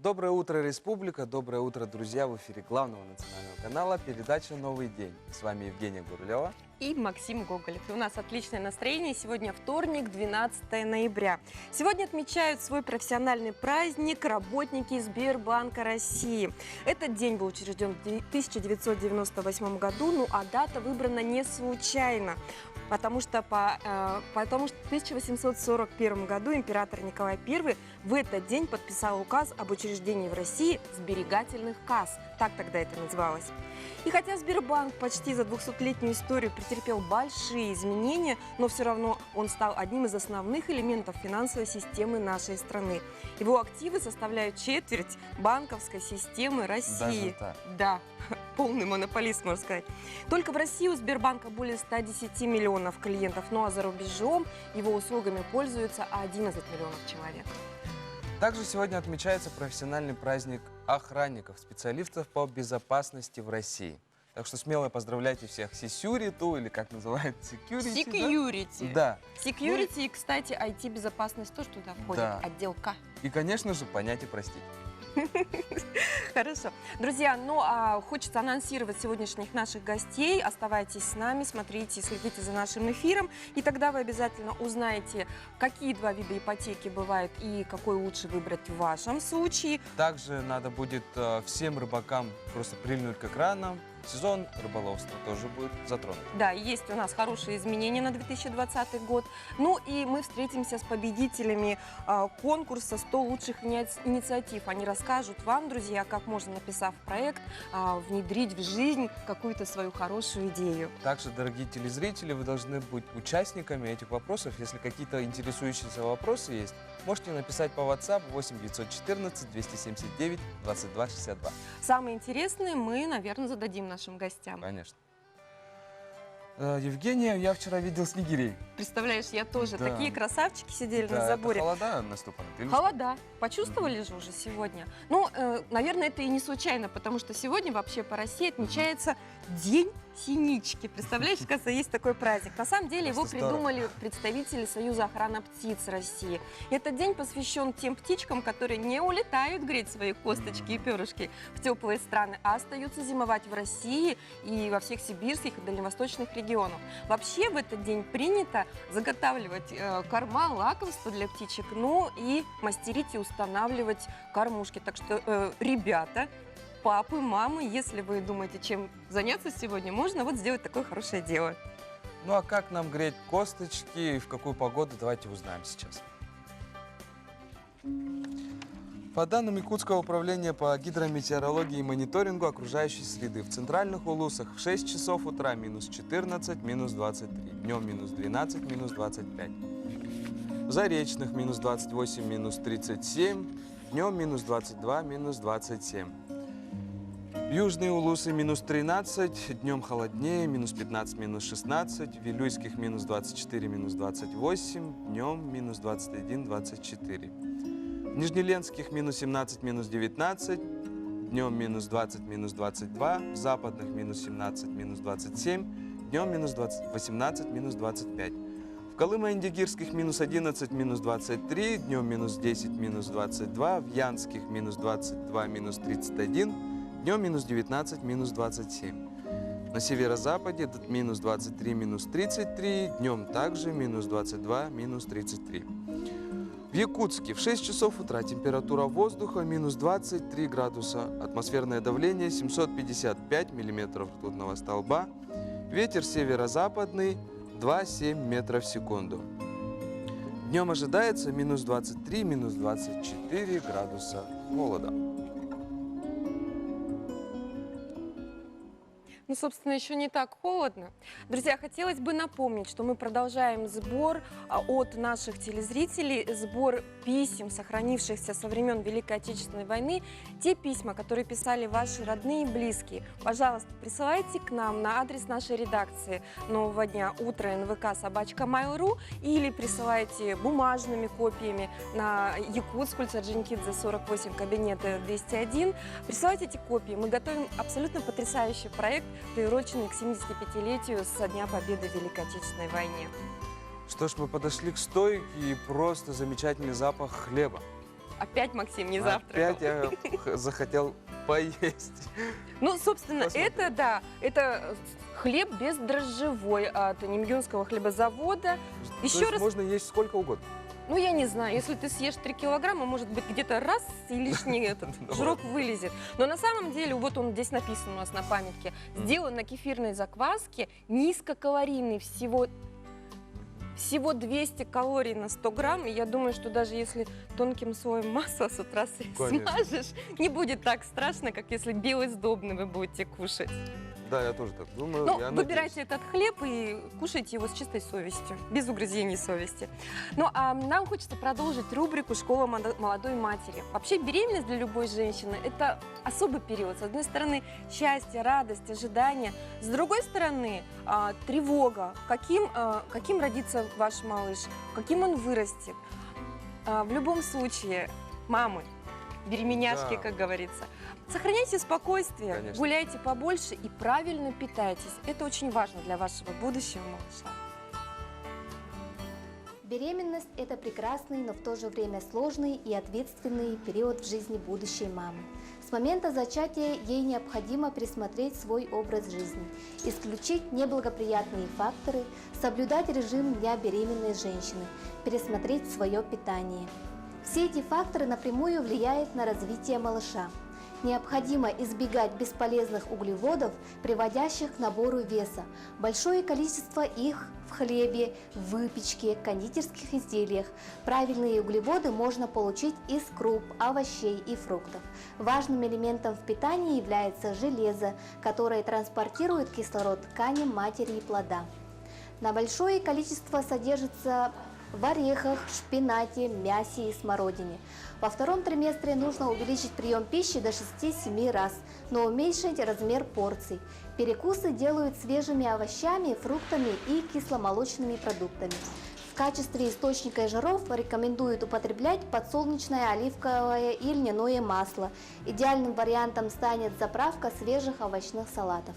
Доброе утро, Республика! Доброе утро, друзья! В эфире главного национального канала передача «Новый день». С вами Евгения Гурлева и Максим Гоголев. И у нас отличное настроение. Сегодня вторник, 12 ноября. Сегодня отмечают свой профессиональный праздник работники Сбербанка России. Этот день был учрежден в 1998 году, ну а дата выбрана не случайно. Потому что в 1841 году император Николай I в этот день подписал указ об учреждении в России сберегательных касс. Так тогда это называлось. И хотя Сбербанк почти за 200-летнюю историю претерпел большие изменения, но все равно он стал одним из основных элементов финансовой системы нашей страны. Его активы составляют четверть банковской системы России. Даже так? Да, полный монополист, можно сказать. Только в России у Сбербанка более 110 миллионов клиентов, ну а за рубежом его услугами пользуются 11 миллионов человек. Также сегодня отмечается профессиональный праздник охранников, специалистов по безопасности в России. Так что смело поздравляйте всех Сисюриту, или как называют, Security. Security. Да. Security, и, кстати, IT-безопасность тоже туда входит, Да. отдел К. И, конечно же, понять и простить. Хорошо. Друзья, ну а хочется анонсировать сегодняшних наших гостей. Оставайтесь с нами, смотрите, следите за нашим эфиром. И тогда вы обязательно узнаете, какие два вида ипотеки бывают и какой лучше выбрать в вашем случае. Также надо будет всем рыбакам просто прильнуть к экранам. Сезон рыболовства тоже будет затронут. Да, есть у нас хорошие изменения на 2020 год. Ну и мы встретимся с победителями конкурса «100 лучших инициатив». Они расскажут вам, друзья, как можно, написав проект, внедрить в жизнь какую-то свою хорошую идею. Также, дорогие телезрители, вы должны быть участниками этих вопросов. Если какие-то интересующиеся вопросы есть, можете написать по WhatsApp 8 914 279 22 62. Самые интересные мы, наверное, зададим нашим гостям. Конечно. Евгения, я вчера видел снегирей. Представляешь, я тоже. Да. Такие красавчики сидели Да, на заборе. это холода наступали. Или Холода. Почувствовали же уже сегодня? Ну, наверное, это и не случайно, потому что сегодня вообще по России отмечается День синички. Представляешь, кажется, есть такой праздник. На самом деле его Просто здорово. придумали представители Союза охраны птиц России. Этот день посвящен тем птичкам, которые не улетают греть свои косточки и перышки в теплые страны, а остаются зимовать в России и во всех сибирских и дальневосточных регионах. Вообще в этот день принято заготавливать корма, лакомства для птичек, ну и мастерить и устанавливать кормушки. Так что, ребята, папы, мамы, если вы думаете, чем заняться сегодня, можно вот сделать такое хорошее дело. Ну а как нам греть косточки и в какую погоду, давайте узнаем сейчас. По данным Якутского управления по гидрометеорологии и мониторингу окружающей среды, в центральных улусах в 6 часов утра минус 14, минус 23, днем минус 12, минус 25. В Заречных минус 28, минус 37, днем минус 22, минус 27. Южные улусы минус 13, днем холоднее, минус 15, минус 16, в Вилюйских минус 24, минус 28, днем минус 21, 24. В Нижнеленских минус 17, минус 19, днем минус 20, минус 22, в Западных минус 17, минус 27, днем минус 18, минус 25. В Колымо-Индигирских минус 11, минус 23, днем минус 10, минус 22, в Янских минус 22, минус 31, днем минус 19, минус 27. На северо-западе минус 23, минус 33, днем также минус 22, минус 33. В Якутске в 6 часов утра температура воздуха минус 23 градуса, атмосферное давление 755 миллиметров ртутного столба, ветер северо-западный 2,7 метров в секунду. Днем ожидается минус 23, минус 24 градуса холода. Ну, собственно, еще не так холодно. Друзья, хотелось бы напомнить, что мы продолжаем сбор от наших телезрителей, сбор писем, сохранившихся со времен Великой Отечественной войны. Те письма, которые писали ваши родные и близкие, пожалуйста, присылайте к нам на адрес нашей редакции «Нового дня» утро НВК@mail.ru или присылайте бумажными копиями на Якутск, улица Орджоникидзе, 48, кабинет 201. Присылайте эти копии. Мы готовим абсолютно потрясающий проект, приуроченный к 75-летию со Дня Победы в Великой Отечественной войне. Что ж, мы подошли к стойке и просто замечательный запах хлеба. Опять, Максим, не Опять завтракал. я захотел поесть. Ну, собственно, Посмотрим. это, да, это хлеб бездрожжевой от Немюнского хлебозавода. То Еще есть раз, можно есть сколько угодно. ну, я не знаю, если ты съешь 3 килограмма, может быть, где-то раз и лишний этот Ну жирок вылезет. Но на самом деле, вот он здесь написан у нас на памятке, сделан на кефирной закваске, низкокалорийный, всего 200 калорий на 100 грамм. И я думаю, что даже если тонким слоем масла с утра Конечно. смажешь, не будет так страшно, как если белый сдобный вы будете кушать. Да, я тоже так думаю. Ну, я выбирайте этот хлеб и кушайте его с чистой совестью, без угрызений совести. Ну, а нам хочется продолжить рубрику «Школа молодой матери». Вообще, беременность для любой женщины – это особый период. С одной стороны, счастье, радость, ожидание. С другой стороны, тревога. Каким родится ваш малыш, каким он вырастет. В любом случае, мамы, беременяшки, Да. как говорится, сохраняйте спокойствие, Конечно. гуляйте побольше и правильно питайтесь. Это очень важно для вашего будущего малыша. Беременность – это прекрасный, но в то же время сложный и ответственный период в жизни будущей мамы. С момента зачатия ей необходимо пересмотреть свой образ жизни, исключить неблагоприятные факторы, соблюдать режим дня беременной женщины, пересмотреть свое питание. Все эти факторы напрямую влияют на развитие малыша. Необходимо избегать бесполезных углеводов, приводящих к набору веса. Большое количество их в хлебе, в выпечке, кондитерских изделиях. Правильные углеводы можно получить из круп, овощей и фруктов. Важным элементом в питании является железо, которое транспортирует кислород тканям матери и плода. На большое количество содержится в орехах, шпинате, мясе и смородине. Во втором триместре нужно увеличить прием пищи до 6-7 раз, но уменьшить размер порций. Перекусы делают свежими овощами, фруктами и кисломолочными продуктами. В качестве источника жиров рекомендуют употреблять подсолнечное, оливковое и льняное масло. Идеальным вариантом станет заправка свежих овощных салатов.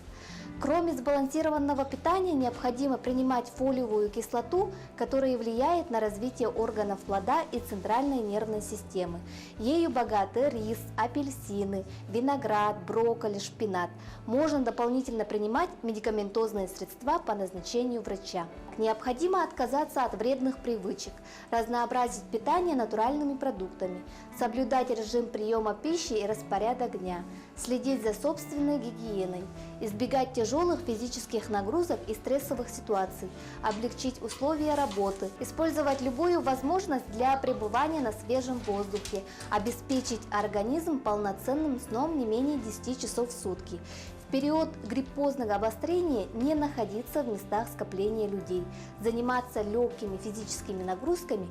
Кроме сбалансированного питания, необходимо принимать фолиевую кислоту, которая влияет на развитие органов плода и центральной нервной системы. Ею богаты рис, апельсины, виноград, брокколи, шпинат. Можно дополнительно принимать медикаментозные средства по назначению врача. Необходимо отказаться от вредных привычек, разнообразить питание натуральными продуктами, соблюдать режим приема пищи и распорядок дня, следить за собственной гигиеной, избегать тяжелых физических нагрузок и стрессовых ситуаций, облегчить условия работы, использовать любую возможность для пребывания на свежем воздухе, обеспечить организм полноценным сном не менее 10 часов в сутки. В период гриппозного обострения не находиться в местах скопления людей, заниматься легкими физическими нагрузками.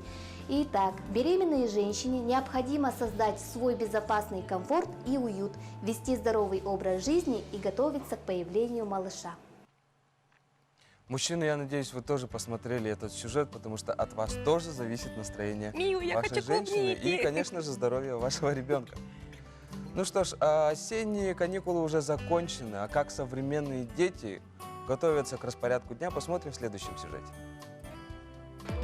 Итак, беременной женщине необходимо создать свой безопасный комфорт и уют, вести здоровый образ жизни и готовиться к появлению малыша. Мужчины, я надеюсь, вы тоже посмотрели этот сюжет, потому что от вас тоже зависит настроение Мил, я вашей хочу женщины и, клубники. конечно же, здоровье вашего ребенка. Ну что ж, осенние каникулы уже закончены, а как современные дети готовятся к распорядку дня, посмотрим в следующем сюжете.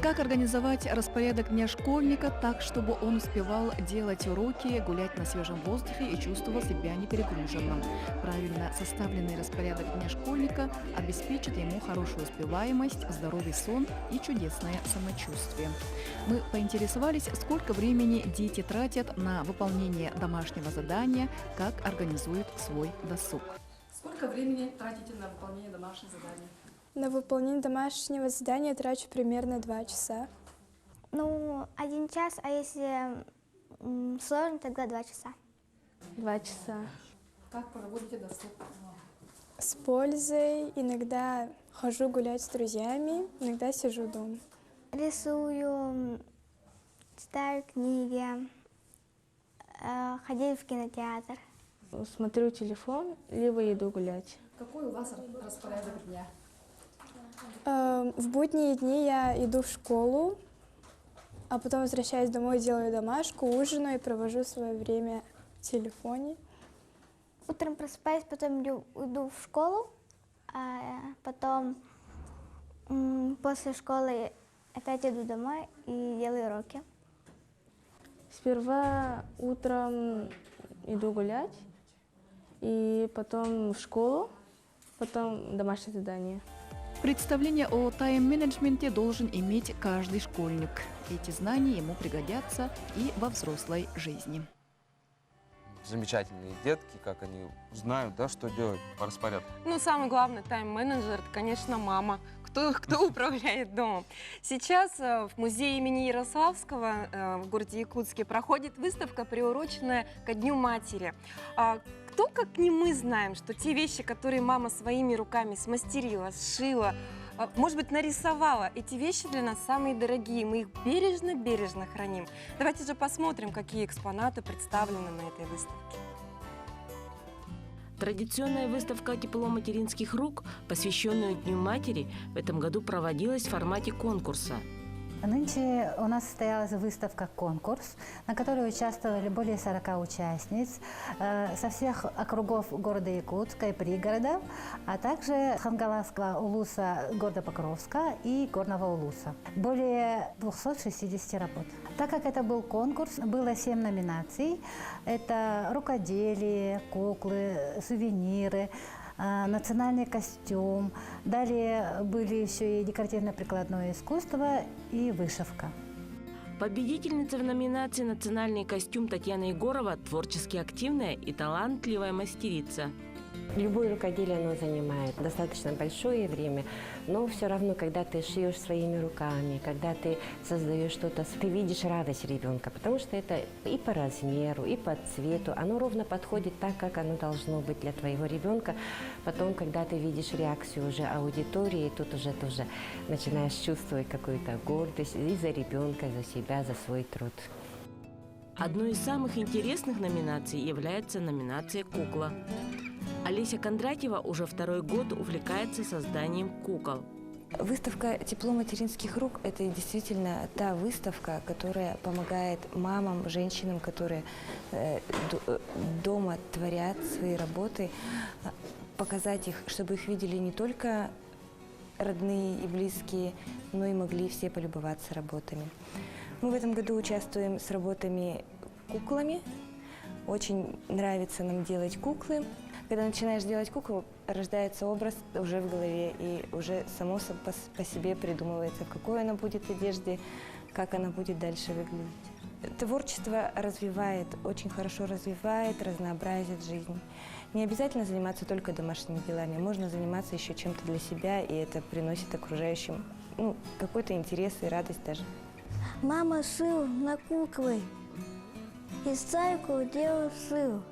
Как организовать распорядок дня школьника так, чтобы он успевал делать уроки, гулять на свежем воздухе и чувствовал себя неперегруженным? Правильно составленный распорядок дня школьника обеспечит ему хорошую успеваемость, здоровый сон и чудесное самочувствие. Мы поинтересовались, сколько времени дети тратят на выполнение домашнего задания, как организуют свой досуг. Сколько времени тратите на выполнение домашних заданий? На выполнение домашнего задания трачу примерно 2 часа. Ну, 1 час, а если сложно, тогда 2 часа. 2 часа. Как проводите досуг? С пользой. Иногда хожу гулять с друзьями, иногда сижу дома. Рисую, читаю книги, ходил в кинотеатр. Смотрю телефон, либо иду гулять. Какой у вас распорядок дня? В будние дни я иду в школу, а потом возвращаюсь домой, делаю домашку, ужинаю и провожу свое время в телефоне. Утром просыпаюсь, потом иду в школу, а потом после школы опять иду домой и делаю уроки. Сперва утром иду гулять, и потом в школу, потом домашнее задание. Представление о тайм-менеджменте должен иметь каждый школьник. Эти знания ему пригодятся и во взрослой жизни. Замечательные детки, как они знают, да, что делать по распорядку. Ну, самый главный тайм-менеджер – это, конечно, мама. Кто управляет домом. Сейчас в музее имени Ярославского в городе Якутске проходит выставка, приуроченная ко Дню матери. Кто, как не мы, знаем, что те вещи, которые мама своими руками смастерила, сшила, может быть, нарисовала, эти вещи для нас самые дорогие. Мы их бережно храним. Давайте же посмотрим, какие экспонаты представлены на этой выставке. Традиционная выставка «Тепло материнских рук», посвященную Дню матери, в этом году проводилась в формате конкурса. Нынче у нас состоялась выставка-конкурс, на которой участвовали более 40 участниц со всех округов города Якутска и пригородов, а также Хангаласского улуса города Покровска и Горного улуса. Более 260 работ. Так как это был конкурс, было 7 номинаций. Это рукоделие, куклы, сувениры, национальный костюм. Далее были еще и декоративно-прикладное искусство и вышивка. Победительница в номинации «Национальный костюм» Татьяна Егорова – творчески активная и талантливая мастерица. Любое рукоделие, оно занимает достаточно большое время, но все равно, когда ты шьешь своими руками, когда ты создаешь что-то, ты видишь радость ребенка, потому что это и по размеру, и по цвету, оно ровно подходит так, как оно должно быть для твоего ребенка. Потом, когда ты видишь реакцию уже аудитории, тут уже тоже начинаешь чувствовать какую-то гордость и за ребенка, и за себя, за свой труд. Одной из самых интересных номинаций является номинация «Кукла». Олеся Кондратьева уже второй год увлекается созданием кукол. Выставка «Тепло материнских рук» – это действительно та выставка, которая помогает мамам, женщинам, которые дома творят свои работы, показать их, чтобы их видели не только родные и близкие, но и могли все полюбоваться работами. Мы в этом году участвуем с работами куклами. Очень нравится нам делать куклы. Когда начинаешь делать куклу, рождается образ уже в голове, и уже само по себе придумывается, в какой она будет одежде, как она будет дальше выглядеть. Творчество развивает, очень хорошо развивает, разнообразит жизнь. Не обязательно заниматься только домашними делами, можно заниматься еще чем-то для себя, и это приносит окружающим какой-то интерес и радость даже. Мама шила на куклы, и сайку делала шил.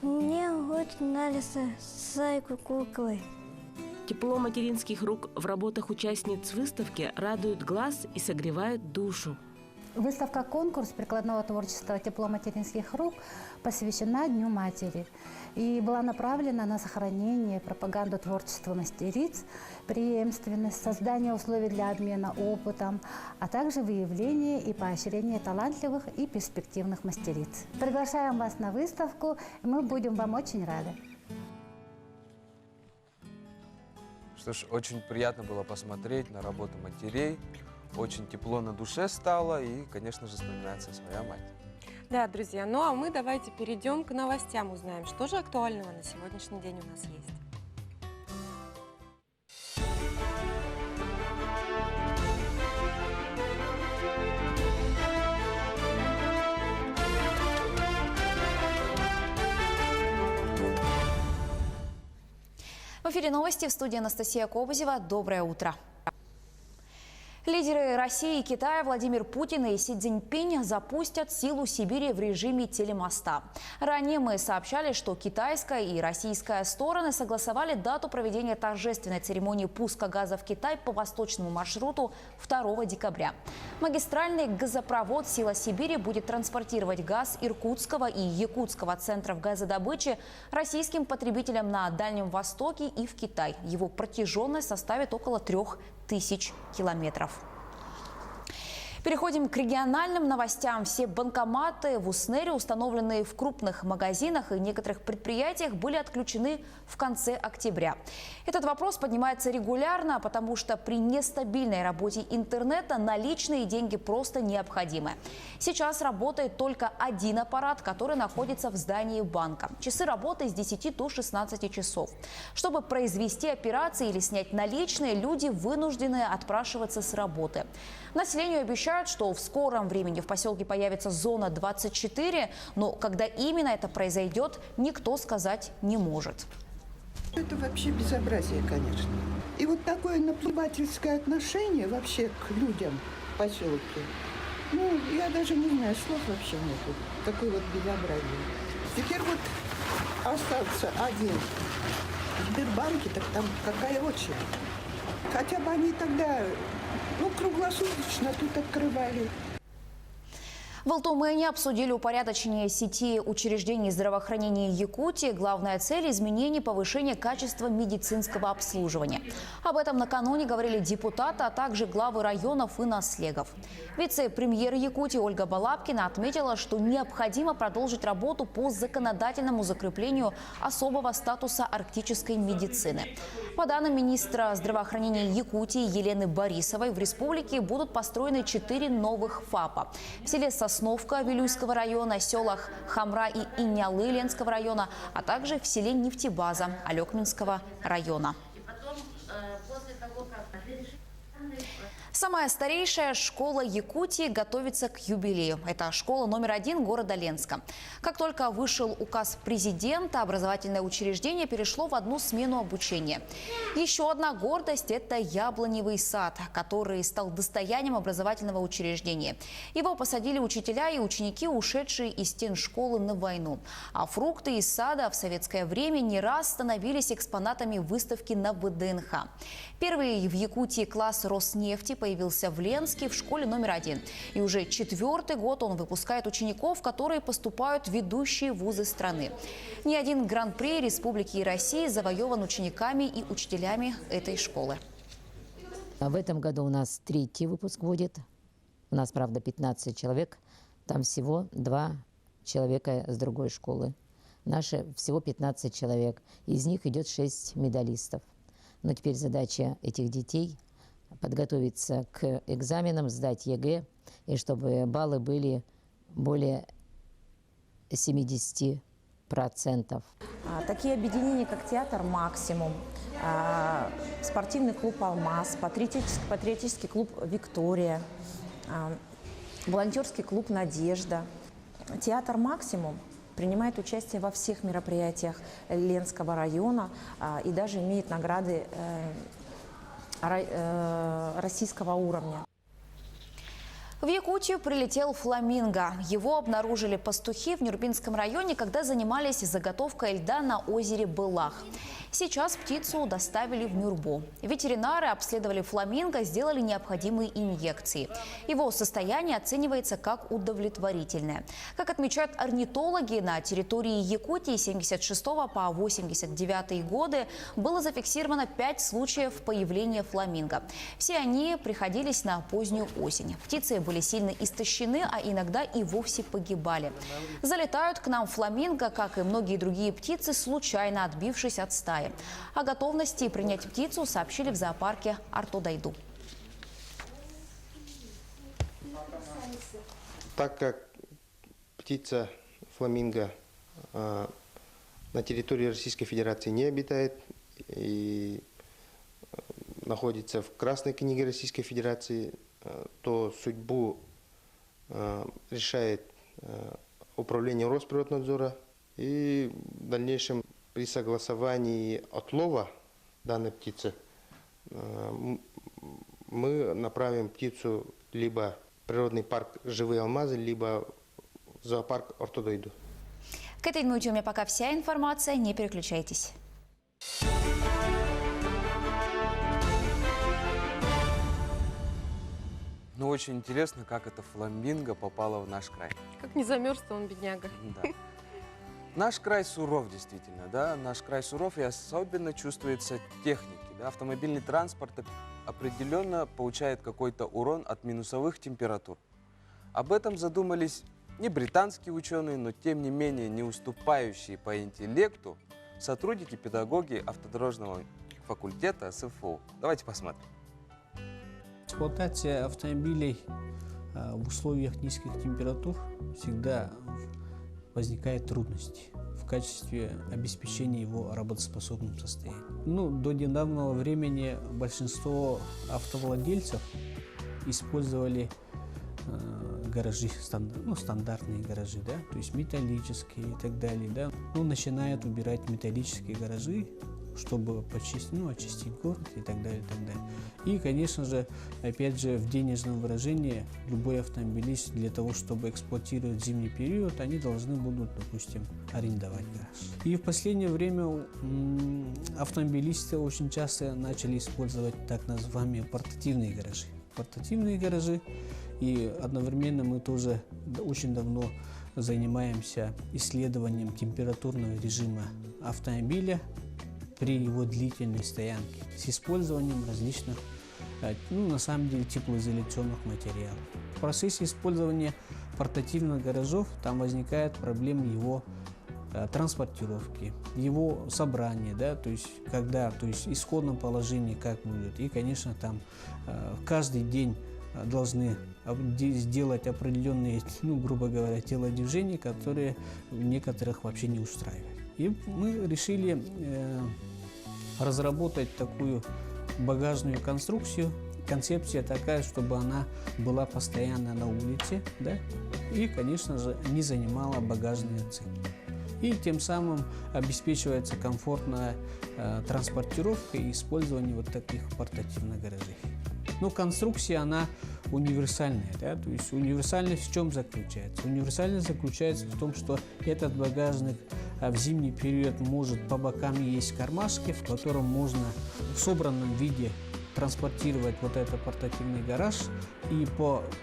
Мне очень нравится сайку куклы. Тепло материнских рук в работах участниц выставки радует глаз и согревает душу. Выставка-конкурс прикладного творчества «Тепло материнских рук» посвящена Дню матери и была направлена на сохранение, пропаганду творчества мастериц, преемственность, создание условий для обмена опытом, а также выявление и поощрение талантливых и перспективных мастериц. Приглашаем вас на выставку, и мы будем вам очень рады. Что ж, очень приятно было посмотреть на работу матерей. Очень тепло на душе стало, и, конечно же, вспоминается своя мать. Да, друзья, ну а мы давайте перейдем к новостям, узнаем, что же актуального на сегодняшний день у нас есть. В эфире новости, в студии Анастасия Кобызева. Доброе утро. Лидеры России и Китая Владимир Путин и Си Цзиньпинь запустят силу Сибири в режиме телемоста. Ранее мы сообщали, что китайская и российская стороны согласовали дату проведения торжественной церемонии пуска газа в Китай по восточному маршруту 2 декабря. Магистральный газопровод «Сила Сибири» будет транспортировать газ Иркутского и Якутского центров газодобычи российским потребителям на Дальнем Востоке и в Китай. Его протяженность составит около 3000 километров. Переходим к региональным новостям. Все банкоматы в Уснере, установленные в крупных магазинах и некоторых предприятиях, были отключены в конце октября. Этот вопрос поднимается регулярно, потому что при нестабильной работе интернета наличные деньги просто необходимы. Сейчас работает только один аппарат, который находится в здании банка. Часы работы с 10 до 16 часов. Чтобы произвести операции или снять наличные, люди вынуждены отпрашиваться с работы. Населению обещают, что в скором времени в поселке появится зона 24, но когда именно это произойдет, никто сказать не может. Это вообще безобразие, конечно. И вот такое наплевательское отношение вообще к людям в поселке. Ну, я даже не знаю, слов вообще нету. Такое вот безобразие. Теперь вот остался один в Сбербанке, так там какая очередь. Хотя бы они тогда, круглосуточно тут открывали. В Алтумене обсудили упорядочение сети учреждений здравоохранения Якутии. Главная цель – изменение повышения качества медицинского обслуживания. Об этом накануне говорили депутаты, а также главы районов и наслегов. Вице-премьер Якутии Ольга Балабкина отметила, что необходимо продолжить работу по законодательному закреплению особого статуса арктической медицины. По данным министра здравоохранения Якутии Елены Борисовой, в республике будут построены 4 новых ФАПа. В селе Сосновка Вилюйского района, селах Хамра и Иньялы Ленского района, а также в селе Нефтебаза Алекминского района. Самая старейшая школа Якутии готовится к юбилею. Это школа номер 1 города Ленска. Как только вышел указ президента, образовательное учреждение перешло в одну смену обучения. Еще одна гордость – это Яблоневый сад, который стал достоянием образовательного учреждения. Его посадили учителя и ученики, ушедшие из стен школы на войну. А фрукты из сада в советское время не раз становились экспонатами выставки на ВДНХ. Первый в Якутии класс Роснефти появился в Ленске в школе номер 1. И уже 4-й год он выпускает учеников, которые поступают в ведущие вузы страны. Ни один гран-при Республики и России завоеван учениками и учителями этой школы. В этом году у нас 3-й выпуск будет. У нас, правда, 15 человек. Там всего 2 человека с другой школы. Наши всего 15 человек. Из них идет 6 медалистов. Но теперь задача этих детей – подготовиться к экзаменам, сдать ЕГЭ, и чтобы баллы были более 70%. Такие объединения, как театр «Максимум», спортивный клуб «Алмаз», патриотический клуб «Виктория», волонтерский клуб «Надежда». Театр «Максимум» принимает участие во всех мероприятиях Ленского района и даже имеет награды российского уровня. В Якутию прилетел фламинго. Его обнаружили пастухи в Нюрбинском районе, когда занимались заготовкой льда на озере Былах. Сейчас птицу доставили в Нюрбу. Ветеринары обследовали фламинго, сделали необходимые инъекции. Его состояние оценивается как удовлетворительное. Как отмечают орнитологи, на территории Якутии с 1976 по 1989 годы было зафиксировано 5 случаев появления фламинго. Все они приходились на позднюю осень. Птицы были сильно истощены, а иногда и вовсе погибали. Залетают к нам фламинго, как и многие другие птицы, случайно отбившись от стаи. О готовности принять птицу сообщили в зоопарке Артодайду. Так как птица фламинго на территории Российской Федерации не обитает и находится в Красной книге Российской Федерации, то судьбу решает управление Росприроднадзора, и в дальнейшем при согласовании отлова данной птицы мы направим птицу либо в природный парк «Живые алмазы», либо в зоопарк Ортодойду. К этой минуте у меня пока вся информация. Не переключайтесь. Ну, очень интересно, как это фламинго попало в наш край. Как не замерз-то он, бедняга. Да. Наш край суров, действительно, да, наш край суров, и особенно чувствуется техники, да, автомобильный транспорт определенно получает какой-то урон от минусовых температур. Об этом задумались не британские ученые, но тем не менее не уступающие по интеллекту сотрудники педагоги автодорожного факультета СФУ. Давайте посмотрим. Эксплуатация автомобилей в условиях низких температур всегда возникают трудности в качестве обеспечения его работоспособным состоянием. До недавнего времени большинство автовладельцев использовали гаражи, стандартные гаражи, да, то есть металлические и так далее, да. Начинают убирать металлические гаражи, чтобы очистить город и так далее, и так далее. И, конечно же, опять же, в денежном выражении любой автомобилист для того, чтобы эксплуатировать зимний период, они должны будут, допустим, арендовать гараж. И в последнее время автомобилисты очень часто начали использовать так называемые портативные гаражи. Портативные гаражи, и одновременно мы тоже очень давно занимаемся исследованием температурного режима автомобиля при его длительной стоянке с использованием различных, на самом деле, теплоизоляционных материалов. В процессе использования портативных гаражов там возникает проблема его транспортировки, его собрания, да, то есть исходном положении как будет. И, конечно, там каждый день должны сделать определенные, грубо говоря, телодвижения, которые некоторых вообще не устраивают. И мы решили разработать такую багажную конструкцию. Концепция такая, чтобы она была постоянно на улице, да, и, конечно же, не занимала багажный отсек. И тем самым обеспечивается комфортная транспортировка и использование вот таких портативных гаражей. Конструкция, она универсальная, да, то есть универсальность в чем заключается? Универсальность заключается в том, что этот багажник в зимний период может по бокам есть кармашки, в котором можно в собранном виде транспортировать вот этот портативный гараж, и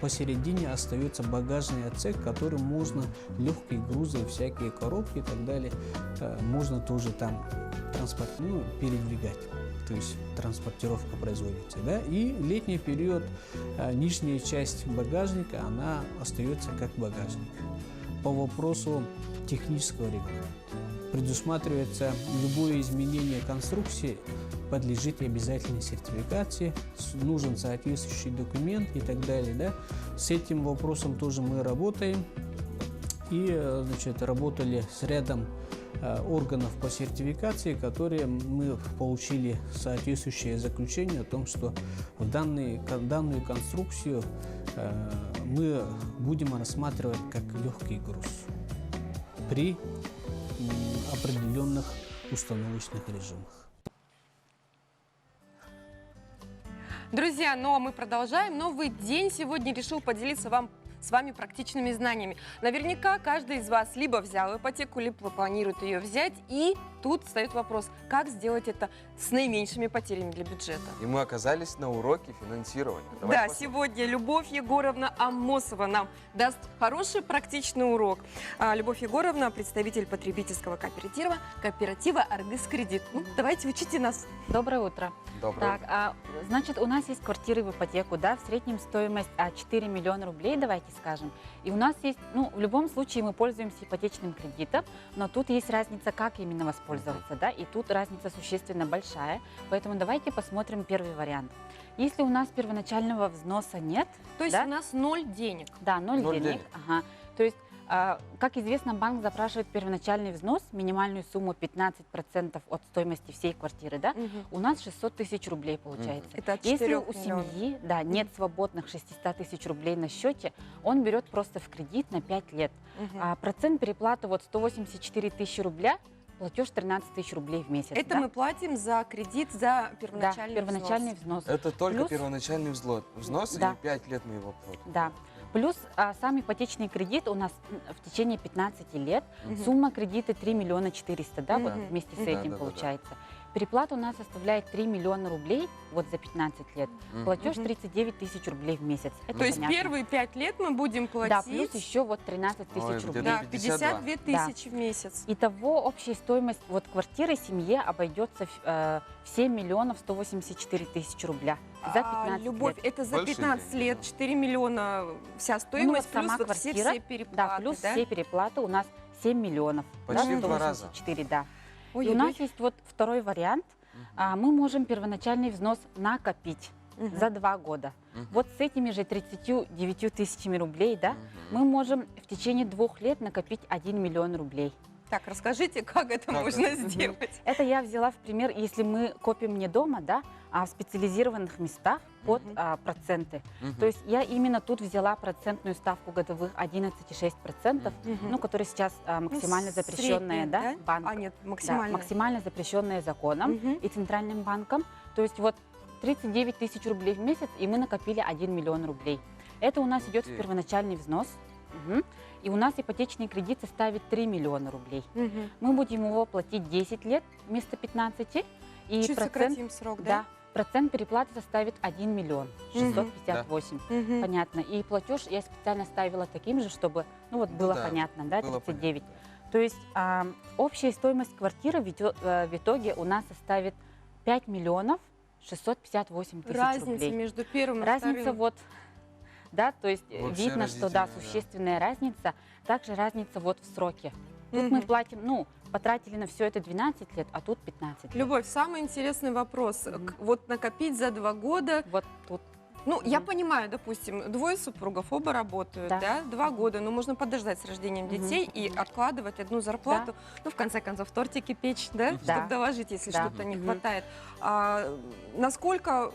посередине остается багажный отсек, который можно легкие грузы, всякие коробки и так далее, можно тоже там передвигать. То есть транспортировка производится, да, и летний период нижняя часть багажника, она остается как багажник. По вопросу технического регламента предусматривается любое изменение конструкции подлежит обязательной сертификации, нужен соответствующий документ и так далее, да. С этим вопросом тоже мы работаем и, работали с рядом органов по сертификации, которые мы получили соответствующее заключение о том, что в данную конструкцию мы будем рассматривать как легкий груз при определенных установочных режимах. Друзья, мы продолжаем. Новый день сегодня решил поделиться с вами практичными знаниями. Наверняка каждый из вас либо взял ипотеку, либо планирует ее взять. И тут встает вопрос, как сделать это с наименьшими потерями для бюджета. И мы оказались на уроке финансирования. Да, сегодня Любовь Егоровна Амосова нам даст хороший практичный урок. Любовь Егоровна, представитель потребительского кооператива «Аргыс Кредит». Давайте учите нас. Доброе утро. Доброе. Так, значит, у нас есть квартиры в ипотеку, да, в среднем стоимость 4 миллиона рублей, давайте скажем. И у нас есть, в любом случае мы пользуемся ипотечным кредитом, но тут есть разница, как именно воспользоваться, да, и тут разница существенно большая. Поэтому давайте посмотрим первый вариант. Если у нас первоначального взноса нет... То есть у нас 0 денег. Да, 0 денег. Ага. То есть, как известно, банк запрашивает первоначальный взнос, минимальную сумму 15% от стоимости всей квартиры, да? У нас 600 тысяч рублей получается. Это от Если 4 у семьи нет свободных 600 тысяч рублей на счете, он берет просто в кредит на 5 лет. Процент переплаты 184 тысячи рубля, платеж 13 тысяч рублей в месяц. Это мы платим за кредит, за первоначальный взнос. Это только первоначальный взнос, Да. или 5 лет мы его платим? Да. Плюс сам ипотечный кредит у нас в течение 15 лет. Сумма кредита 3 миллиона 400, да, вот вместе с этим получается. переплата у нас составляет 3 миллиона рублей вот за 15 лет. Платеж Мгм. 39 тысяч рублей в месяц. Это То есть понятно. первые 5 лет мы будем платить... Да, плюс еще вот 13 тысяч рублей. Да, 52 тысячи в месяц. Итого общая стоимость вот квартиры семье обойдется в 7 миллионов 184 тысячи рубля за 15 Любовь, лет. это за 15 лет 4 миллиона вся стоимость, Ну, плюс сама вот все квартира, переплаты, да, плюс все переплаты у нас 7 миллионов. Почти да, в 2 раза. 184, да. Ой, И у ой, нас ой. есть вот второй вариант. Мы можем первоначальный взнос накопить за 2 года. Вот с этими же 39 тысячами рублей, да, мы можем в течение 2 лет накопить 1 миллион рублей. Так, расскажите, как это можно сделать? Это я взяла в пример, если мы копим не дома, да, а в специализированных местах под проценты. То есть я именно тут взяла процентную ставку годовых 11,6%, ну, которая сейчас максимально запрещенная, средняя, да, банк. А, нет, Да, максимально. максимально запрещенная законом и Центральным банком. То есть вот 39 тысяч рублей в месяц, и мы накопили 1 миллион рублей. Это у нас идет в первоначальный взнос. И у нас ипотечный кредит составит 3 миллиона рублей. Мы будем его платить 10 лет вместо 15. И Чуть сократим срок, да? Да, процент переплаты составит 1 миллион 658. Понятно. И платеж я специально ставила таким же, чтобы, ну вот, было понятно, да, 39. То есть общая стоимость квартиры в итоге у нас составит 5 миллионов 658 тысяч Разница рублей. между первым и Разница вторым. вот, да, то есть Вообще видно, что да, разительная, да. существенная разница. Также разница вот в сроке. Тут мы платим, ну, потратили на все это 12 лет, а тут 15 лет. Любовь, самый интересный вопрос. Вот накопить за 2 года... Вот тут. Ну, я понимаю, допустим, двое супругов, оба работают, да, 2 года, но можно подождать с рождением детей и откладывать одну зарплату, ну, в конце концов, тортики печь, да, чтобы доложить, если что-то не хватает. Насколько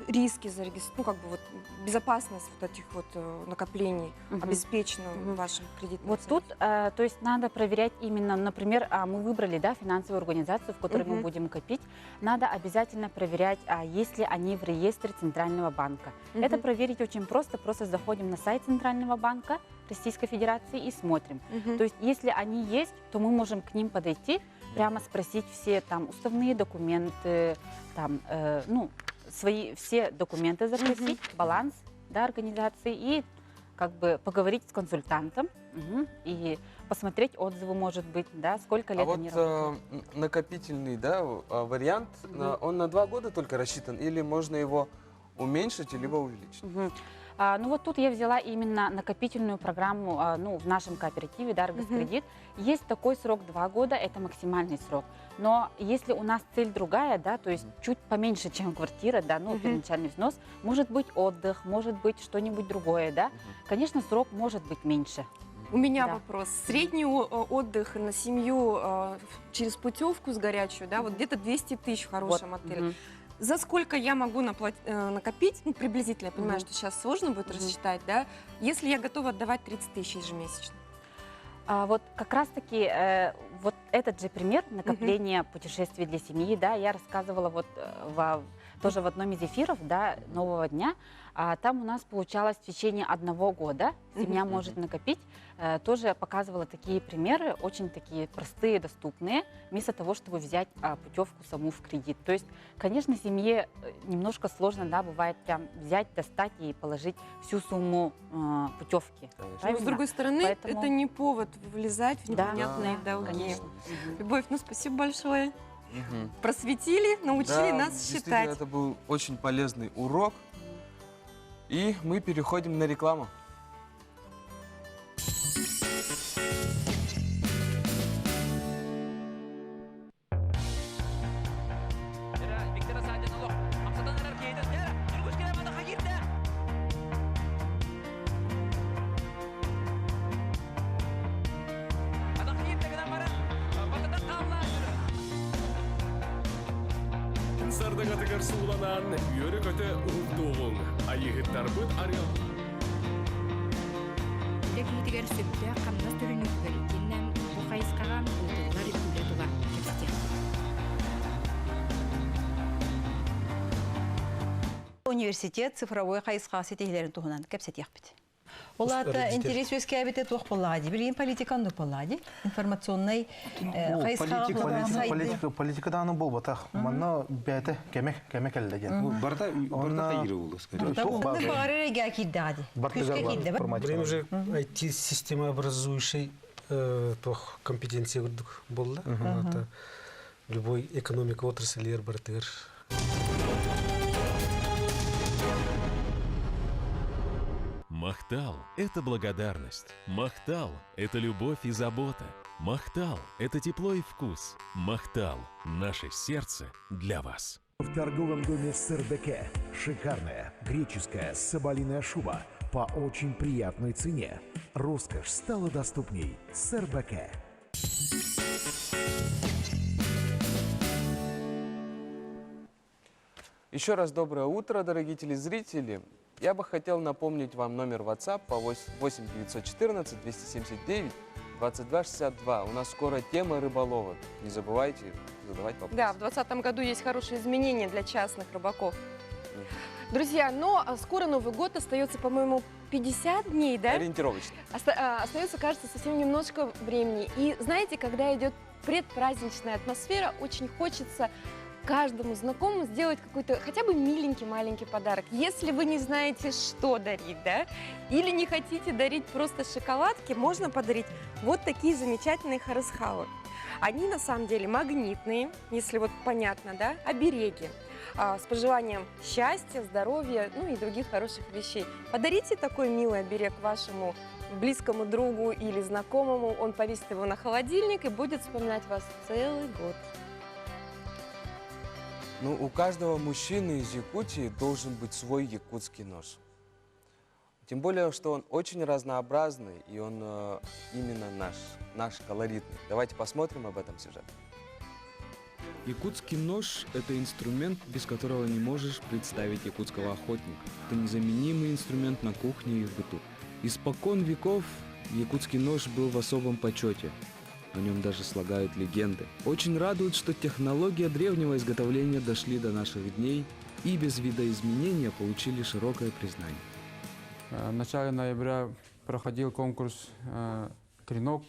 риски зарегистрированы, ну, как бы вот безопасность вот этих вот накоплений обеспечена вашим кредитным Вот тут, то есть надо проверять именно, например, мы выбрали, да, финансовую организацию, в которой мы будем копить, надо обязательно проверять, есть ли они в реестре Центрального банка. Это проверить очень просто заходим на сайт Центрального банка Российской Федерации и смотрим. То есть если они есть, то мы можем к ним подойти, прямо спросить все там уставные документы, там, ну, свои все документы запросить, баланс, да, организации и как бы поговорить с консультантом и посмотреть отзывы, может быть, да, сколько лет они работают. Накопительный, да, вариант, он на 2 года только рассчитан или можно его уменьшить либо увеличить? Ну вот тут я взяла именно накопительную программу, ну, в нашем кооперативе, да, Аргоскредит. Есть такой срок 2 года, это максимальный срок. Но если у нас цель другая, да, то есть чуть поменьше, чем квартира, да, ну, первоначальный взнос, может быть отдых, может быть что-нибудь другое, да, конечно, срок может быть меньше. У меня вопрос. Средний отдых на семью через путевку с горячую, да, вот где-то 200 тысяч в хорошем отеле. За сколько я могу накопить, ну, приблизительно, я понимаю, что сейчас сложно будет рассчитать, да, если я готова отдавать 30 тысяч ежемесячно? Вот как раз-таки вот этот же пример накопления путешествий для семьи, да, я рассказывала вот тоже в одном из эфиров, да, «Нового дня». Там у нас получалось в течение 1 года семья может накопить. Тоже показывала такие примеры, очень такие простые, доступные, вместо того, чтобы взять путевку саму в кредит. То есть, конечно, семье немножко сложно, да, бывает прям взять, достать и положить всю сумму путевки. Но, с другой стороны, это не повод влезать в непонятные долги. Конечно. Любовь, ну спасибо большое. Просветили, научили нас действительно, считать. Это был очень полезный урок. И мы переходим на рекламу. Сардагатыгар сууланан, үйөрі көті ұғдуғын, айығыттар бұд арыял. Тегітігер сөпті қамнас түрін өткөрекеннен бұқайысқаған ұлдығылар үкілі тұлар кепсте. Университет цифровой қайысқа сетейлерін тұғынан кепсет яқпет. Олата интерес өске әбетет оқ болады. Білейін политиканды болады. Информационный политикадан бол батақ. Манна бәті кемек әлдеген. Барда қайыры болды. Бұнды бағары әге киддады. Күшке кидді бір. Время уже IT-система образующей компетенция болды. Это любой экономика отрасли РБТР. Махтал – это благодарность. Махтал – это любовь и забота. Махтал – это тепло и вкус. Махтал – наше сердце для вас. В торговом доме «Сырбеке» шикарная греческая соболиная шуба по очень приятной цене. Роскошь стала доступней. «Сырбеке». Еще раз доброе утро, дорогие телезрители. Я бы хотел напомнить вам номер WhatsApp по 8 914 279 22 62. У нас скоро тема рыболова. Не забывайте задавать вопросы. Да, в 2020 году есть хорошие изменения для частных рыбаков. Друзья, но скоро Новый год, остается, по-моему, 50 дней, да? Ориентировочно. Остается, кажется, совсем немножко времени. И знаете, когда идет предпраздничная атмосфера, очень хочется каждому знакомому сделать какой-то хотя бы миленький маленький подарок. Если вы не знаете, что дарить, да, или не хотите дарить просто шоколадки, можно подарить вот такие замечательные харысхалы. Они на самом деле магнитные, если вот понятно, да, обереги с пожеланием счастья, здоровья, ну и других хороших вещей. Подарите такой милый оберег вашему близкому другу или знакомому, он повесит его на холодильник и будет вспоминать вас целый год. Ну, у каждого мужчины из Якутии должен быть свой якутский нож. Тем более, что он очень разнообразный, и он именно наш колоритный. Давайте посмотрим об этом сюжет. Якутский нож – это инструмент, без которого не можешь представить якутского охотника. Это незаменимый инструмент на кухне и в быту. Испокон веков якутский нож был в особом почете. О нем даже слагают легенды. Очень радует, что технологии древнего изготовления дошли до наших дней и без видоизменения получили широкое признание. В начале ноября проходил конкурс «Клинок.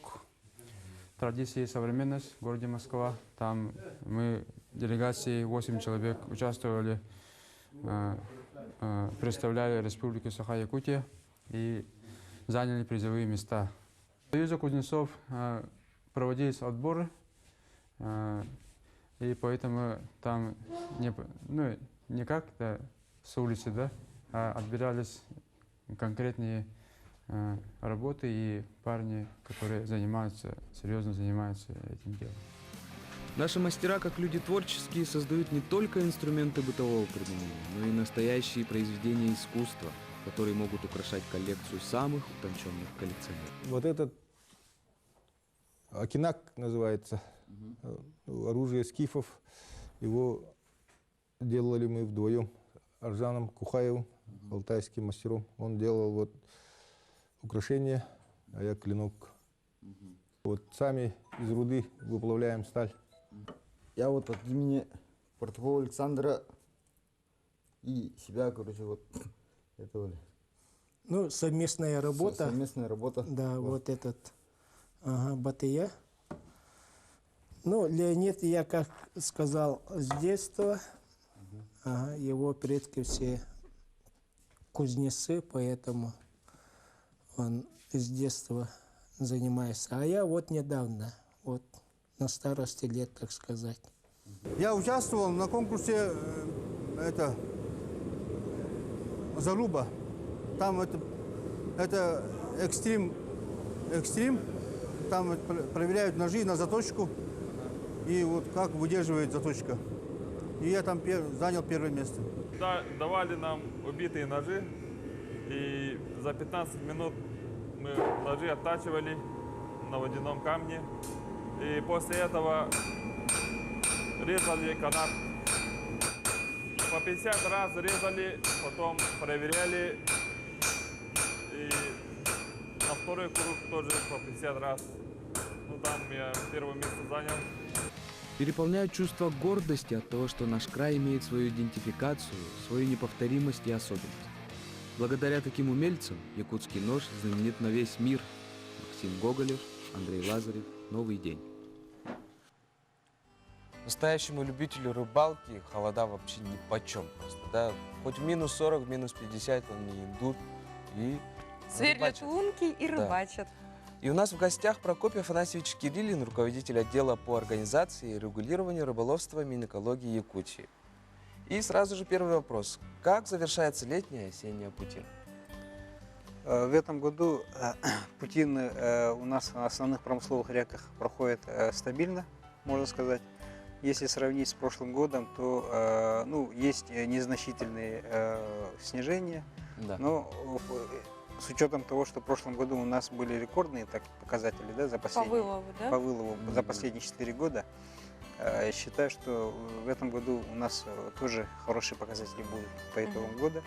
Традиции и современность» в городе Москва. Там мы, делегацией 8 человек, участвовали, представляли Республику Саха-Якутия и заняли призовые места. В Союзе кузнецов проводились отборы, и поэтому там не как-то с улицы, да, а отбирались конкретные работы и парни, которые серьезно занимаются этим делом. Наши мастера, как люди творческие, создают не только инструменты бытового применения, но и настоящие произведения искусства, которые могут украшать коллекцию самых утонченных коллекционеров. Вот этот Акинак называется, оружие скифов. Его делали мы вдвоем, Аржаном Кухаевым, алтайским мастером. Он делал вот украшения, а я клинок. Вот сами из руды выплавляем сталь. Я вот от имени Портового Александра и себя, короче, вот этого. Ну, совместная работа. Совместная работа. Да, вот этот Батыя. Ну, Леонид, я как сказал, с детства. Его предки все кузнецы, поэтому он с детства занимается. А я вот недавно, вот на старости лет, так сказать. Я участвовал на конкурсе «Заруба». Там это экстрим. Там проверяют ножи на заточку и вот как выдерживает заточка. И я там занял первое место. Да, давали нам убитые ножи, и за 15 минут мы ножи оттачивали на водяном камне. И после этого резали канат. По 50 раз резали, потом проверяли. И на второй круг тоже по 50 раз. Ну, там я первое место занял. Переполняют чувство гордости от того, что наш край имеет свою идентификацию, свою неповторимость и особенность. Благодаря таким умельцам якутский нож знаменит на весь мир. Максим Гоголев, Андрей Лазарев. Новый день. Настоящему любителю рыбалки холода вообще ни почем просто, да? Хоть в минус 40, в минус 50 они идут и Сверлят рыбачат. лунки и Да. рыбачат. И у нас в гостях Прокопий Афанасьевич Кириллин, руководитель отдела по организации и регулированию рыболовства Минэкологии Якутии. И сразу же первый вопрос. Как завершается летняя и осенняя путина? В этом году путины у нас на основных промысловых реках проходят стабильно, можно сказать. Если сравнить с прошлым годом, то есть незначительные снижения, Да. но с учетом того, что в прошлом году у нас были рекордные показатели, да, за последние, вылову, да? по вылову за последние 4 года, я считаю, что в этом году у нас тоже хорошие показатели будут по итогам года.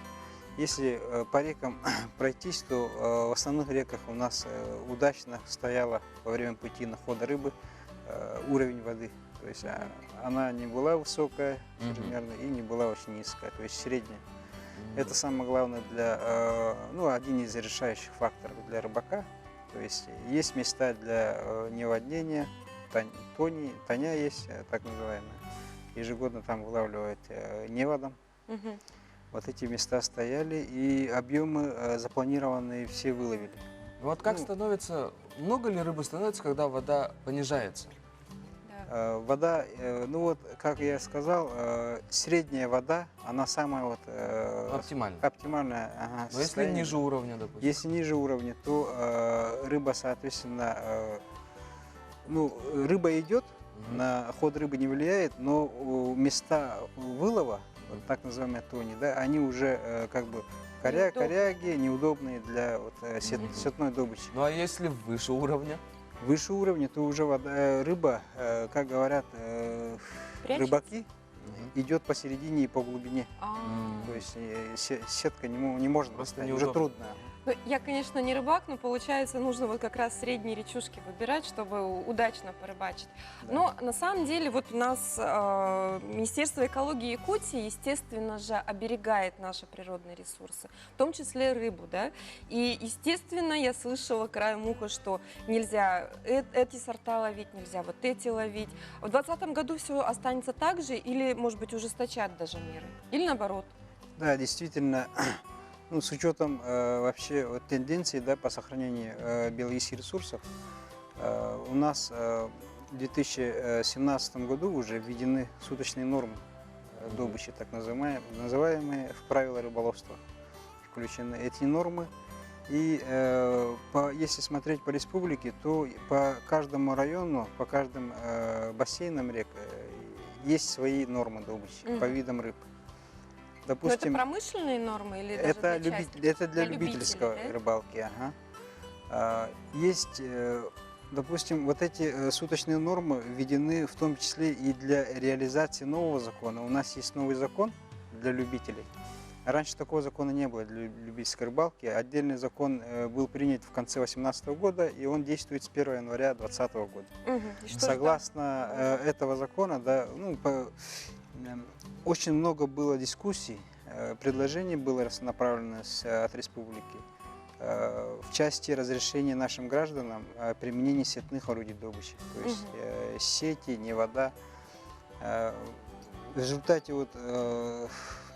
Если по рекам пройтись, то в основных реках у нас удачно стояла во время пути находа рыбы уровень воды. То есть она не была высокая примерно и не была очень низкая, то есть средняя. Это самое главное один из решающих факторов для рыбака. То есть есть места для неводнения, тоня есть, так называемая. Ежегодно там вылавливают неводом. Вот эти места стояли, и объемы запланированные все выловили. Вот как становится, много ли рыбы становится, когда вода понижается? Вода, как я сказал, средняя вода, она самая оптимальная. Но если состояние. ниже уровня, допустим? Если ниже уровня, то рыба, соответственно, рыба идет, на ход рыбы не влияет, но места вылова, так называемые тони, да, они уже коряги, неудобные для сетной добычи. Ну а если выше уровня? Выше уровня, то уже рыба, как говорят рыбаки, идет посередине и по глубине. То есть сетка не может поставить, уже трудно. Ну, я, конечно, не рыбак, но получается, нужно вот как раз средние речушки выбирать, чтобы удачно порыбачить. Но на самом деле вот у нас Министерство экологии Якутии, естественно же, оберегает наши природные ресурсы, в том числе рыбу, да. И, естественно, я слышала краем уха, что нельзя эти сорта ловить, нельзя вот эти ловить. В 2020 году все останется так же или, может быть, ужесточат даже меры? Или наоборот? Да, действительно. С учетом вообще тенденций по сохранению биологических ресурсов, у нас в 2017 году уже введены суточные нормы добычи, так называемые в правила рыболовства. Включены эти нормы. И если смотреть по республике, то по каждому району, по каждым бассейнам рек есть свои нормы добычи по видам рыб. Допустим, но это промышленные нормы или даже это для любительской рыбалки. Есть, допустим, вот эти суточные нормы введены в том числе и для реализации нового закона. У нас есть новый закон для любителей. Раньше такого закона не было для любительской рыбалки. Отдельный закон был принят в конце 2018 года, и он действует с 1 января 2020 года. Согласно этого закона, очень много было дискуссий, предложений было направлено от республики в части разрешения нашим гражданам применения сетных орудий добычи, то есть сети, невода. В результате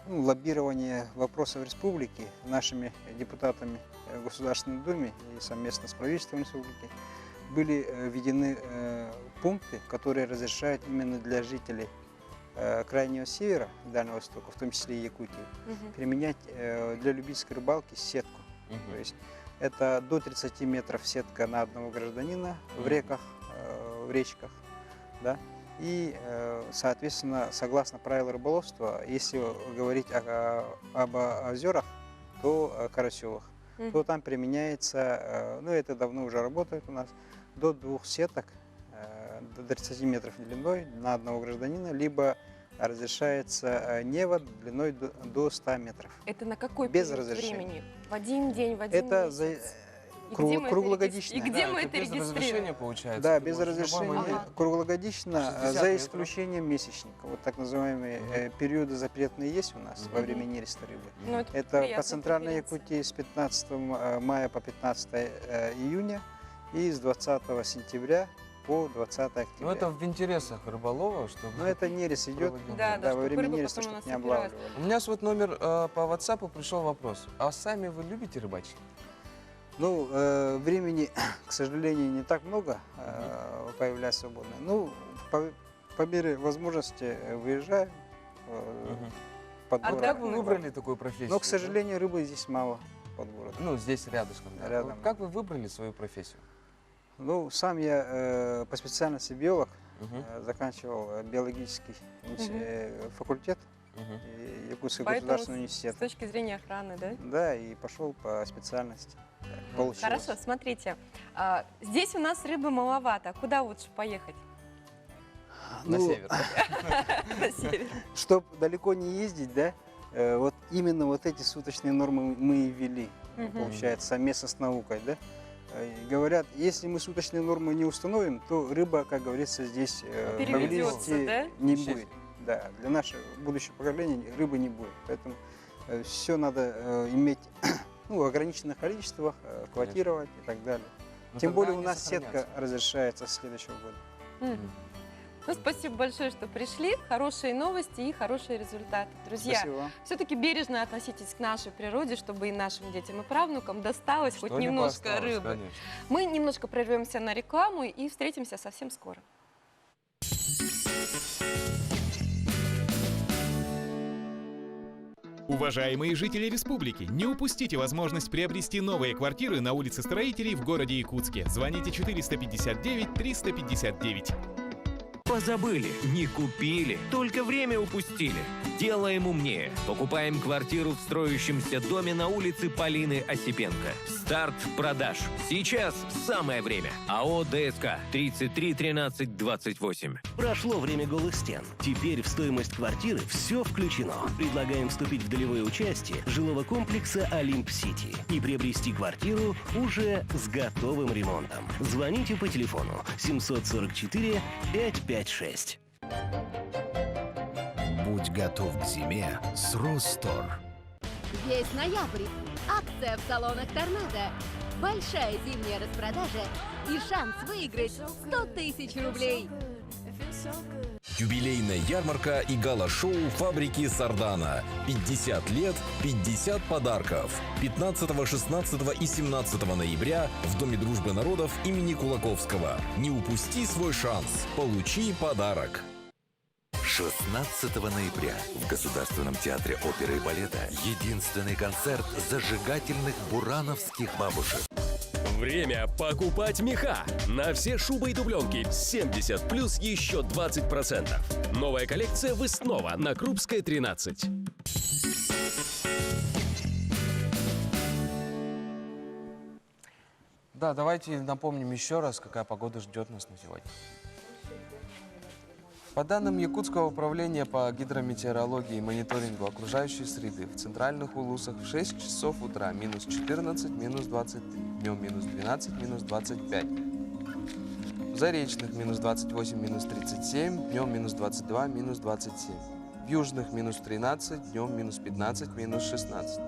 лоббирования вопросов республики нашими депутатами в Государственной Думе и совместно с правительством республики были введены пункты, которые разрешают именно для жителей Крайнего Севера, Дальнего Востока, в том числе и Якутии, применять для любительской рыбалки сетку. То есть это до 30 метров сетка на одного гражданина в реках, в речках. Да? И, соответственно, согласно правилам рыболовства, если говорить об озерах, то карасевых, то там применяется, это давно уже работает у нас, до 2 сеток, до 30 метров длиной на одного гражданина, либо разрешается невод длиной до 100 метров. Это на какой без период разрешения? Времени? В один день, в один месяц? Круглогодично. И где мы это без разрешения регистрируем? получается? Да, Ты без можешь в любой разрешения, момент. круглогодично, 60 за метров. исключением месячника. Вот так называемые периоды запретные есть у нас во время нереста рыбы. Ну, это Это приятная по центральной конференция. Якутии с 15 мая по 15 июня и с 20 сентября по 20 октября. Ну, это в интересах рыболова, чтобы... Но это нерест идет, Да, во чтобы время рыба нереста, потом у чтобы нас не собиралась. облавливали. У меня вот номер по WhatsApp пришел вопрос. А сами вы любите рыбачить? Ну, времени, к сожалению, не так много появляется свободное. Ну, по мере возможности выезжаем под А город. как вы выбрали такую профессию? Но, к сожалению, рыбы здесь мало под городом. Ну, здесь рядышком. Да. Рядом. Вот как вы выбрали свою профессию? Ну, сам я по специальности биолог, заканчивал биологический факультет Якутского Поэтому государственного университета. с точки зрения охраны, да? Да, и пошел по специальности. Получилось. Хорошо, смотрите. Здесь у нас рыбы маловато. Куда лучше поехать? На Ну, север. На север. Чтобы далеко не ездить, да, вот именно вот эти суточные нормы мы и ввели, получается, совместно с наукой, да. Говорят, если мы суточные нормы не установим, то рыба, как говорится, здесь Переведется, поблизости да? не будет. Да, для нашего будущего поколения рыбы не будет. Поэтому все надо иметь в ограниченных количествах, квотировать и так далее. Но Тем тогда более у они нас сетка сохранятся. разрешается с следующего года. Ну, спасибо большое, что пришли. Хорошие новости и хорошие результаты. Друзья, Спасибо вам. все-таки бережно относитесь к нашей природе, чтобы и нашим детям и правнукам досталось хоть Что-либо немножко осталось, рыбы. конечно. Мы немножко прервемся на рекламу и встретимся совсем скоро. Уважаемые жители республики, не упустите возможность приобрести новые квартиры на улице Строителей в городе Якутске. Звоните 459-359. Позабыли, не купили, только время упустили. Делаем умнее. Покупаем квартиру в строящемся доме на улице Полины Осипенко. Старт продаж. Сейчас самое время. АО ДСК 33 13 28. Прошло время голых стен. Теперь в стоимость квартиры все включено. Предлагаем вступить в долевое участие жилого комплекса Олимп-Сити и приобрести квартиру уже с готовым ремонтом. Звоните по телефону 744 556. Будь готов к зиме с Ростор. Весь ноябрь. Акция в салонах «Торнадо». Большая зимняя распродажа и шанс выиграть 100 тысяч рублей. Юбилейная ярмарка и гала-шоу фабрики Сардана. 50 лет, 50 подарков. 15, 16 и 17 ноября в Доме дружбы народов имени Кулаковского. Не упусти свой шанс. Получи подарок. 16 ноября в Государственном театре оперы и балета единственный концерт зажигательных бурановских бабушек. Время покупать меха. На все шубы и дубленки 70 плюс еще 20%. Новая коллекция «Выснова» на Крупской 13. Да, давайте напомним еще раз, какая погода ждет нас на сегодня. По данным Якутского управления по гидрометеорологии и мониторингу окружающей среды, в центральных улусах в 6 часов утра минус 14, минус 23, днем минус 12, минус 25. В Заречных минус 28, минус 37, днем минус 22, минус 27. В Южных минус 13, днем минус 15, минус 16.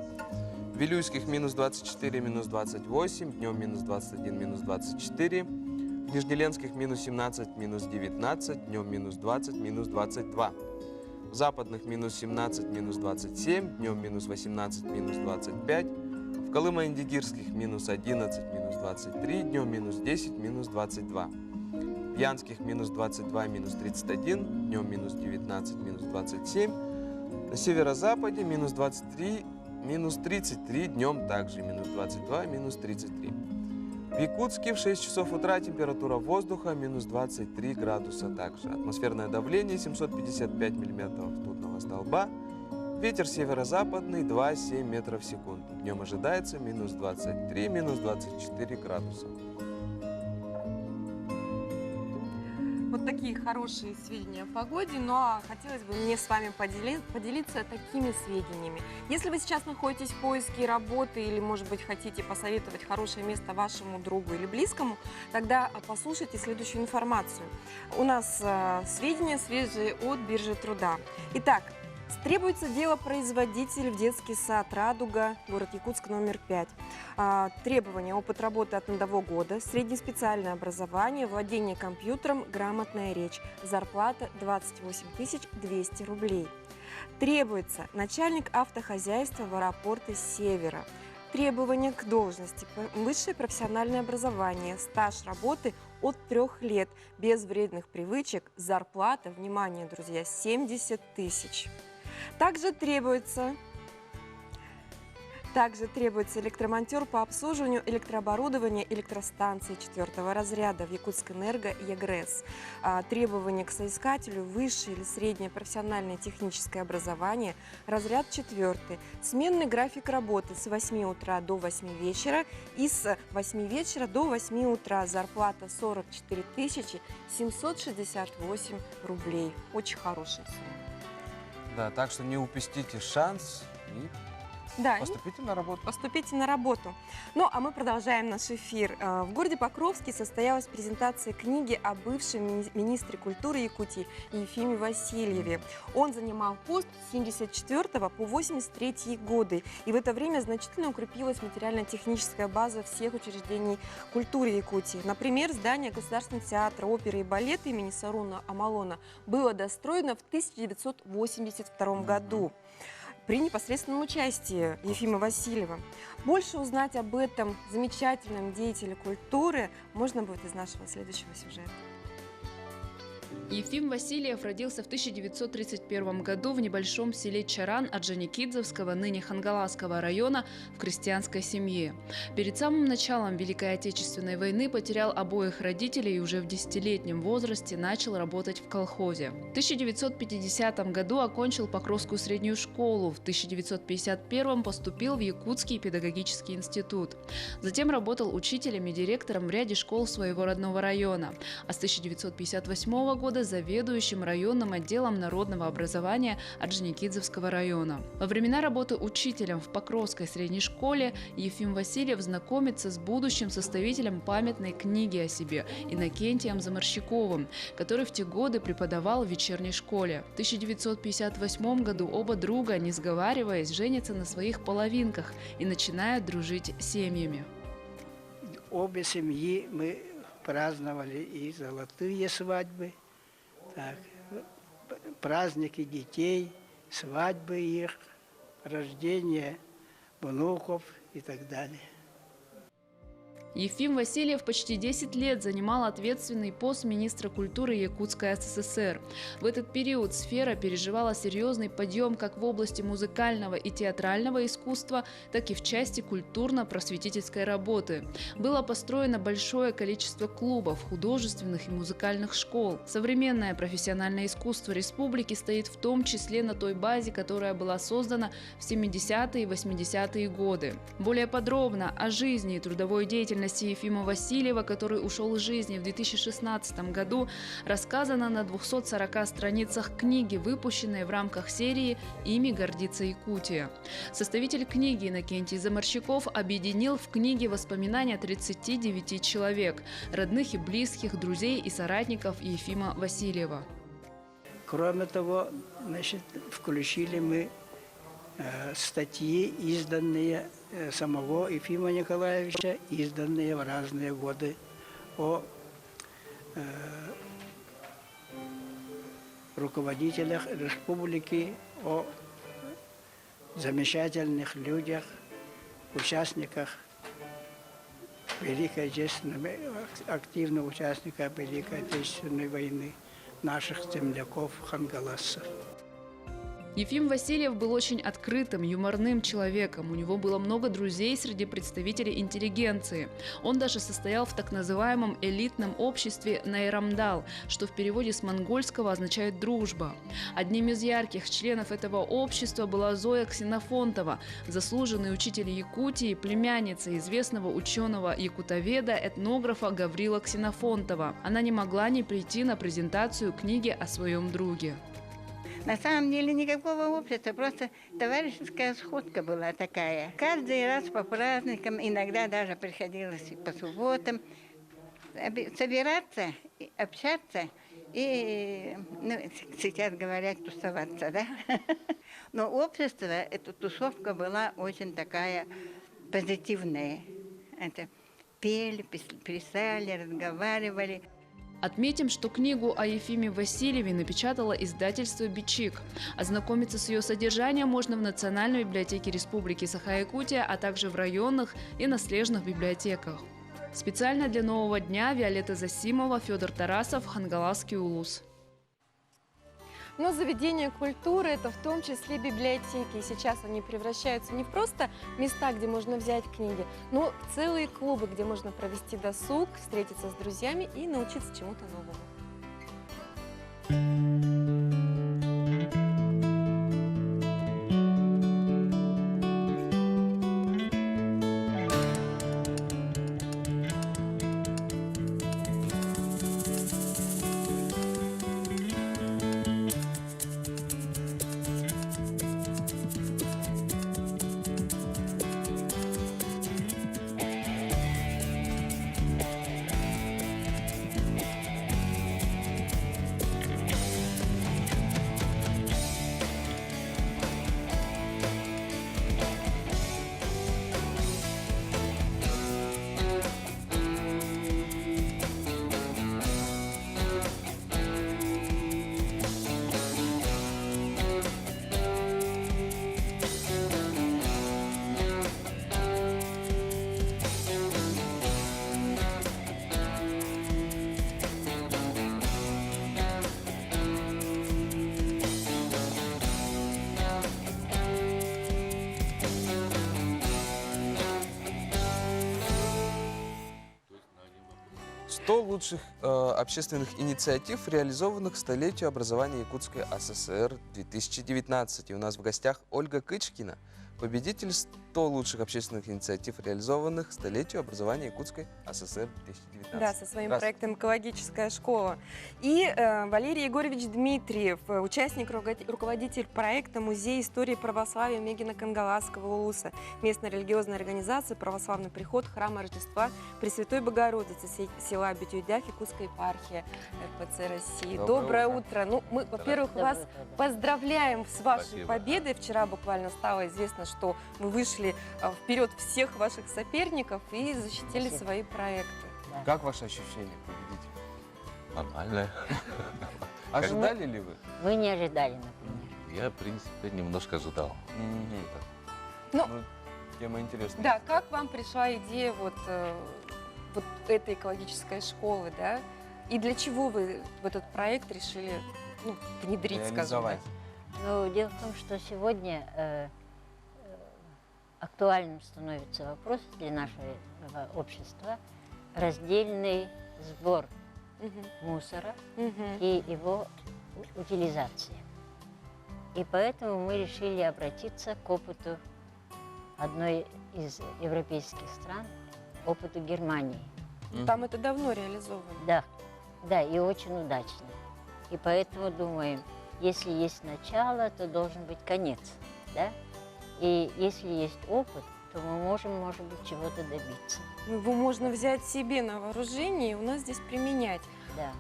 В Вилюйских минус 24, минус 28, днем минус 21, минус 24. В Нижнеленских минус 17, минус 19, днем минус 20, минус 22. В Западных минус 17, минус 27, днем минус 18, минус 25. В Колымо-Индигирских минус 11, минус 23, днем минус 10, минус 22. В Янских минус 22, минус 31, днем минус 19, минус 27. На северо-западе минус 23, минус 33, днем также минус 22, минус 33. В Якутске в 6 часов утра температура воздуха минус 23 градуса также. Атмосферное давление 755 миллиметров ртутного столба. Ветер северо-западный 2,7 метров в секунду. Днем ожидается минус 23, минус 24 градуса. Вот такие хорошие сведения о погоде, но хотелось бы мне с вами поделиться такими сведениями. Если вы сейчас находитесь в поиске работы или, может быть, хотите посоветовать хорошее место вашему другу или близкому, тогда послушайте следующую информацию. У нас сведения свежие от биржи труда. Итак, требуется делопроизводитель в детский сад «Радуга», город Якутск, номер 5. Требования: опыт работы от 1 года, среднеспециальное образование, владение компьютером, грамотная речь. Зарплата 28 200 рублей. Требуется начальник автохозяйства в аэропорты Севера. Требования к должности: высшее профессиональное образование, стаж работы от 3 лет, без вредных привычек, зарплата, внимание, друзья, 70 тысяч. Также требуется электромонтер по обслуживанию электрооборудования электростанции 4 разряда в Якутскэнерго ЕГРЭС. Требования к соискателю: высшее или среднее профессиональное техническое образование, разряд 4. Сменный график работы с 8 утра до 8 вечера и с 8 вечера до 8 утра. Зарплата 44 768 рублей. Очень хорошая сумма. Да, так что не упустите шанс и поступите на работу. Поступите на работу. Ну, а мы продолжаем наш эфир. В городе Покровске состоялась презентация книги о бывшем министре культуры Якутии Ефиме Васильеве. Он занимал пост с 1974 по 1983 годы. И в это время значительно укрепилась материально-техническая база всех учреждений культуры Якутии. Например, здание Государственного театра оперы и балета имени Саруна Амалона было достроено в 1982 году. При непосредственном участии Ефима Васильева. Больше узнать об этом замечательном деятеле культуры можно будет из нашего следующего сюжета. Ефим Васильев родился в 1931 году в небольшом селе Чаран Орджоникидзевского, ныне Хангаласского района, в крестьянской семье. Перед самым началом Великой Отечественной войны потерял обоих родителей и уже в 10-летнем возрасте начал работать в колхозе. В 1950 году окончил Покровскую среднюю школу, в 1951 поступил в Якутский педагогический институт. Затем работал учителем и директором в ряде школ своего родного района, а с 1958 года заведующим районным отделом народного образования Орджоникидзевского района. Во времена работы учителем в Покровской средней школе Ефим Васильев знакомится с будущим составителем памятной книги о себе Иннокентием Заморщиковым, который в те годы преподавал в вечерней школе. В 1958 году оба друга, не сговариваясь, женятся на своих половинках и начинают дружить семьями. Обе семьи мы праздновали и золотые свадьбы, праздники детей, свадьбы их, рождение внуков и так далее. Ефим Васильев почти 10 лет занимал ответственный пост министра культуры Якутской ССР. В этот период сфера переживала серьезный подъем как в области музыкального и театрального искусства, так и в части культурно-просветительской работы. Было построено большое количество клубов, художественных и музыкальных школ. Современное профессиональное искусство республики стоит в том числе на той базе, которая была создана в 70-е и 80-е годы. Более подробно о жизни и трудовой деятельности Ефима Васильева, который ушел из жизни в 2016 году, рассказано на 240 страницах книги, выпущенной в рамках серии «Ими гордится Якутия». Составитель книги Иннокентий Заморщиков объединил в книге воспоминания 39 человек, родных и близких, друзей и соратников Ефима Васильева. Кроме того, включили мы статьи, изданные самого Ефима Николаевича, изданные в разные годы о руководителях республики, о замечательных людях, участниках Великой Отечественной, активных участниках Великой Отечественной войны, наших земляков хангаласцев. Ефим Васильев был очень открытым, юморным человеком. У него было много друзей среди представителей интеллигенции. Он даже состоял в так называемом элитном обществе Найрамдал, что в переводе с монгольского означает «дружба». Одним из ярких членов этого общества была Зоя Ксенофонтова, заслуженный учитель Якутии, племянница известного ученого-якутоведа, этнографа Гаврила Ксенофонтова. Она не могла не прийти на презентацию книги о своем друге. На самом деле никакого общества, просто товарищеская сходка была такая. Каждый раз по праздникам, иногда даже приходилось по субботам, собираться, общаться и, ну, сейчас говорят, тусоваться, да? Но общество, эта тусовка была очень такая позитивная. Это пели, плясали, разговаривали. Отметим, что книгу о Ефиме Васильеве напечатало издательство «Бичик». Ознакомиться с ее содержанием можно в Национальной библиотеке Республики Саха-Якутия, а также в районных и наследных библиотеках. Специально для «Нового дня» Виолетта Засимова, Федор Тарасов, Хангаласский улус. Но заведения культуры – это в том числе библиотеки. И сейчас они превращаются не в просто места, где можно взять книги, но в целые клубы, где можно провести досуг, встретиться с друзьями и научиться чему-то новому. Лучших общественных инициатив, реализованных к столетию образования Якутской АССР 2019. И у нас в гостях Ольга Кычкина, победитель 100 лучших общественных инициатив, реализованных к столетию образования Якутской АССР 2019. Да, со своим проектом «Экологическая школа». И Валерий Егорович Дмитриев, участник, руководитель проекта «Музей истории православия Мегино-Кангаласского улуса», местной религиозной организации «Православный приход храма Рождества Пресвятой Богородицы» села Битюйдях, Якутской епархии РПЦ России. Доброе утро. Ну, мы, во-первых, вас поздравляем с вашей победой. Вчера буквально стало известно, что вы вышли вперед всех ваших соперников и защитили свои проекты. Как ваши ощущения, победитель? Нормально. Ожидали ли вы? Мы не ожидали, например. Я, в принципе, немножко ожидал. Ну, тема интересная. Да, как вам пришла идея вот этой экологической школы, да? И для чего вы в этот проект решили внедрить, скажем так? Ну, дело в том, что сегодня актуальным становится вопрос для нашего общества раздельный сбор мусора и его утилизация. И поэтому мы решили обратиться к опыту одной из европейских стран, опыту Германии. Там это давно реализовано. Да, да, и очень удачно. И поэтому думаем, если есть начало, то должен быть конец, да? И если есть опыт, то мы можем, может быть, чего-то добиться. Его можно взять себе на вооружение и у нас здесь применять. Да.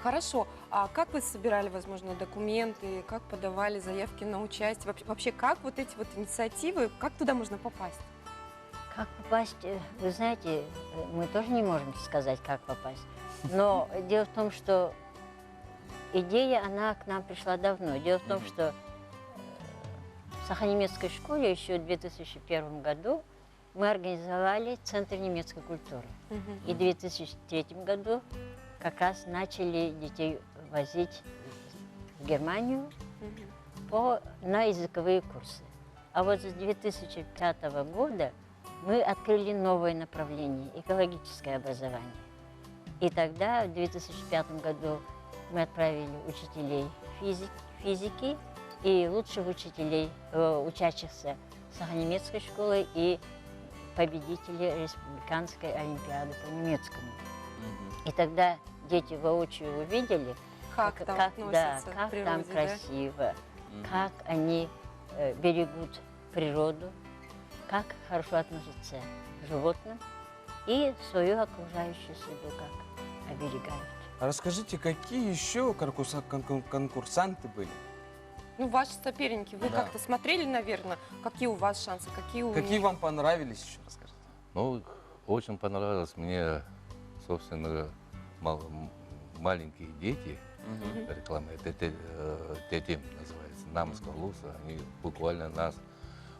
Хорошо. А как вы собирали, возможно, документы, как подавали заявки на участие? Вообще, как вот эти вот инициативы, как туда можно попасть? Как попасть? Вы знаете, мы тоже не можем сказать, как попасть. Но дело в том, что идея, она к нам пришла давно. Дело в том, что в Сахо-немецкой школе еще в 2001 году мы организовали Центр немецкой культуры. И в 2003 году как раз начали детей возить в Германию на языковые курсы. А вот с 2005 года мы открыли новое направление – экологическое образование. И тогда, в 2005 году, мы отправили учителей физики и лучших учителей, учащихся Сахо-немецкой школы и победителей республиканской олимпиады по немецкому. И тогда дети воочию увидели, как там относятся к природе, там красиво, как они берегут природу, как хорошо относятся к животным и свою окружающую среду как оберегают. А расскажите, какие еще конкурсанты были? Ну, ваши соперники, вы Да. как-то смотрели, наверное, какие у вас шансы, какие у Какие них? вам понравились еще, расскажите? Ну, очень понравилось мне, собственно, маленькие дети. Реклама, Тетим называется, Намская Луса. Они буквально нас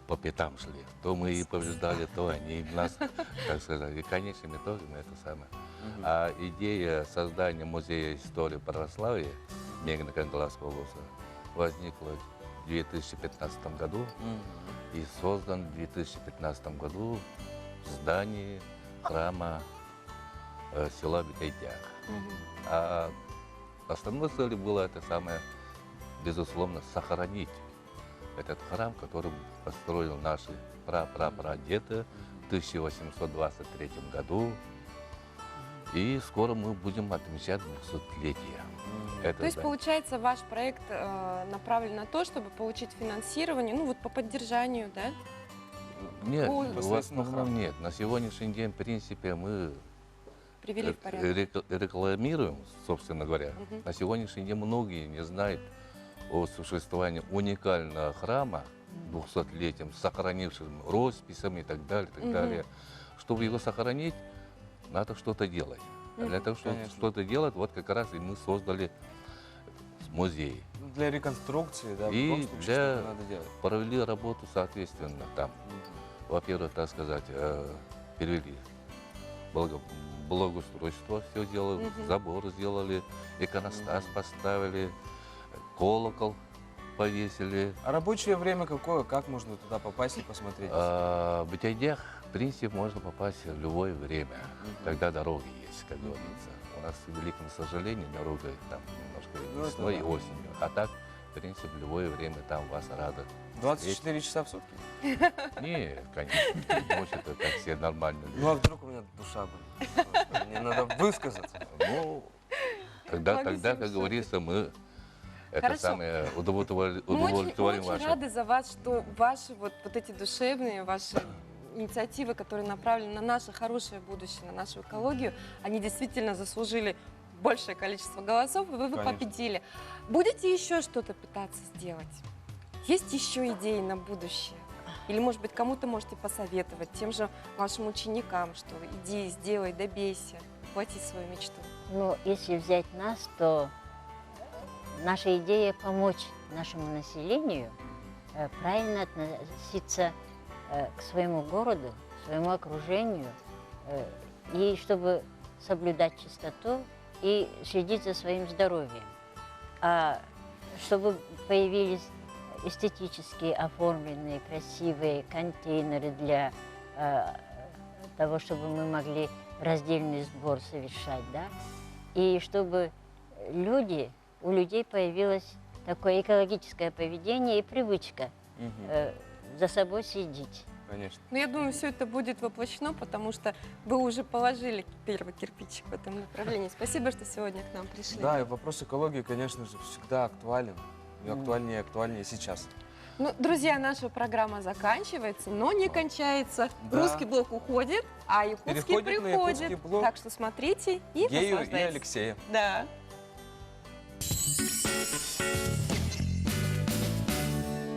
по пятам шли. То мы и побеждали, то они нас, так сказать. И, конечно, мы тоже это самое. А идея создания музея истории православия Нижнехангаласского Луса возникла в 2015 году и создан в 2015 году в здании храма села Битайдях. А основной целью было это самое, безусловно, сохранить этот храм, который построил наши прапрапрадеды в 1823 году. И скоро мы будем отмечать 200-летие. То есть, получается, ваш проект направлен на то, чтобы получить финансирование, ну вот по поддержанию, да? Нет, По- в основном нет. На сегодняшний день, в принципе, мы Привели в порядок. рекламируем, собственно говоря. На сегодняшний день многие не знают о существовании уникального храма 200-летием, сохранившим росписями и так далее, и так далее. Чтобы его сохранить, надо что-то делать. А для того, чтобы что-то делать, вот как раз и мы создали музей. Для реконструкции, да, в И любом случае, для что-то надо делать. провели работу, соответственно, там. Во-первых, так сказать, перевели благоустройство, все делали, забор сделали, иконостас поставили, колокол повесили. А рабочее время какое? Как можно туда попасть и посмотреть? В Битайдях, в принципе, можно попасть в любое время, когда дороги есть, как говорится. У нас, к великому сожалению, дорога там немножко весной и осенью. А так, в принципе, в любое время там вас рады. 24 часа в сутки? Нет, конечно. Ночь это как все нормально. Ну а вдруг у меня душа болит? Мне надо высказаться. Ну, тогда, как говорится, мы это Хорошо. самое Мы удовлетворим очень ваше. рады за вас, что ваши вот эти душевные, ваши инициативы, которые направлены на наше хорошее будущее, на нашу экологию, они действительно заслужили большее количество голосов, и вы Конечно. победили. Будете еще что-то пытаться сделать? Есть еще идеи на будущее? Или, может быть, кому-то можете посоветовать, тем же вашим ученикам, что иди, сделай, добейся, воплоти свою мечту? Ну, если взять нас, то наша идея помочь нашему населению правильно относиться к своему городу, своему окружению, и чтобы соблюдать чистоту и следить за своим здоровьем. А чтобы появились эстетически оформленные, красивые контейнеры для того, чтобы мы могли раздельный сбор совершать, да? И чтобы у людей появилось такое экологическое поведение и привычка за собой следить. Конечно. Но я думаю, все это будет воплощено, потому что вы уже положили первый кирпичик в этом направлении. Спасибо, что сегодня к нам пришли. Да, и вопрос экологии, конечно же, всегда актуален. И актуальнее и актуальнее сейчас. Ну, друзья, наша программа заканчивается, но не кончается. Да. Русский блок уходит, а якутский Переходит на приходит. якутский блок. Так что смотрите и Гею и наслаждайтесь. Алексея. Да.